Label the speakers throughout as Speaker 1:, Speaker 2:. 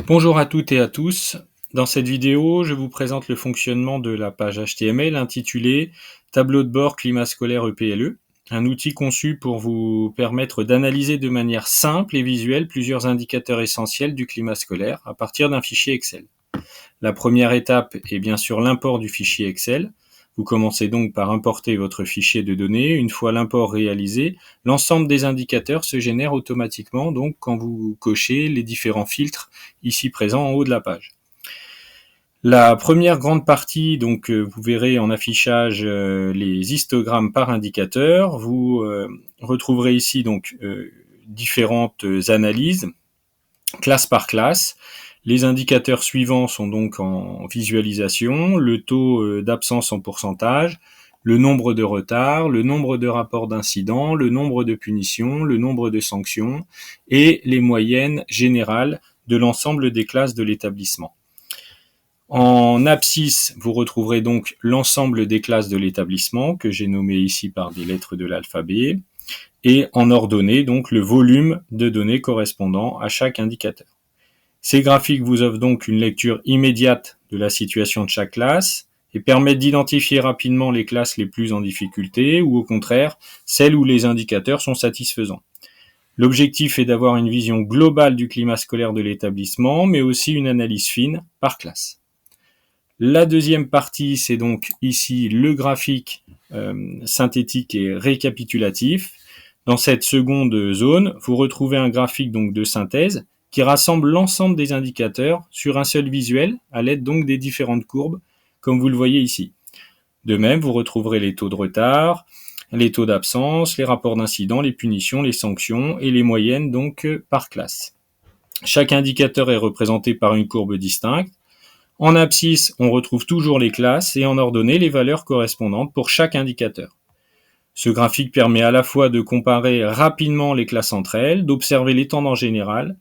Speaker 1: Bonjour à toutes et à tous. Dans cette vidéo, je vous présente le fonctionnement de la page HTML intitulée Tableau de bord climat scolaire EPLE, un outil conçu pour vous permettre d'analyser de manière simple et visuelle plusieurs indicateurs essentiels du climat scolaire à partir d'un fichier Excel. La première étape est bien sûr l'import du fichier Excel. Vous commencez donc par importer votre fichier de données. Une fois l'import réalisé, l'ensemble des indicateurs se génère automatiquement donc quand vous cochez les différents filtres ici présents en haut de la page. La première grande partie, donc vous verrez en affichage les histogrammes par indicateur. Vous retrouverez ici donc différentes analyses, classe par classe. Les indicateurs suivants sont donc en visualisation, le taux d'absence en pourcentage, le nombre de retards, le nombre de rapports d'incidents, le nombre de punitions, le nombre de sanctions et les moyennes générales de l'ensemble des classes de l'établissement. En abscisse, vous retrouverez donc l'ensemble des classes de l'établissement que j'ai nommé ici par des lettres de l'alphabet et en ordonnée donc le volume de données correspondant à chaque indicateur. Ces graphiques vous offrent donc une lecture immédiate de la situation de chaque classe et permettent d'identifier rapidement les classes les plus en difficulté ou au contraire celles où les indicateurs sont satisfaisants. L'objectif est d'avoir une vision globale du climat scolaire de l'établissement, mais aussi une analyse fine par classe. La deuxième partie, c'est donc ici le graphique synthétique et récapitulatif. Dans cette seconde zone, vous retrouvez un graphique donc de synthèse qui rassemble l'ensemble des indicateurs sur un seul visuel à l'aide donc des différentes courbes, comme vous le voyez ici. De même, vous retrouverez les taux de retard, les taux d'absence, les rapports d'incidents, les punitions, les sanctions et les moyennes donc par classe. Chaque indicateur est représenté par une courbe distincte. En abscisse, on retrouve toujours les classes et en ordonnée les valeurs correspondantes pour chaque indicateur. Ce graphique permet à la fois de comparer rapidement les classes entre elles, d'observer les tendances générales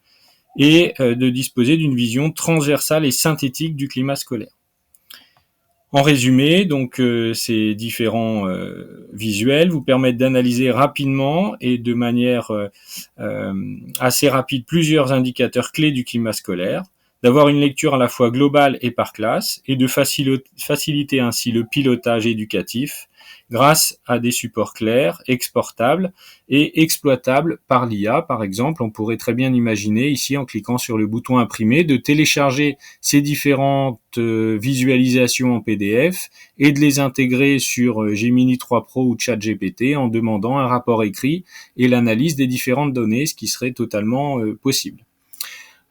Speaker 1: et de disposer d'une vision transversale et synthétique du climat scolaire. En résumé, donc ces différents visuels vous permettent d'analyser rapidement et de manière assez rapide plusieurs indicateurs clés du climat scolaire, d'avoir une lecture à la fois globale et par classe, et de faciliter ainsi le pilotage éducatif grâce à des supports clairs, exportables et exploitables par l'IA. Par exemple, on pourrait très bien imaginer ici, en cliquant sur le bouton imprimer, de télécharger ces différentes visualisations en PDF et de les intégrer sur Gemini 3 Pro ou ChatGPT en demandant un rapport écrit et l'analyse des différentes données, ce qui serait totalement possible.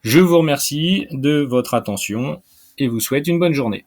Speaker 1: Je vous remercie de votre attention et vous souhaite une bonne journée.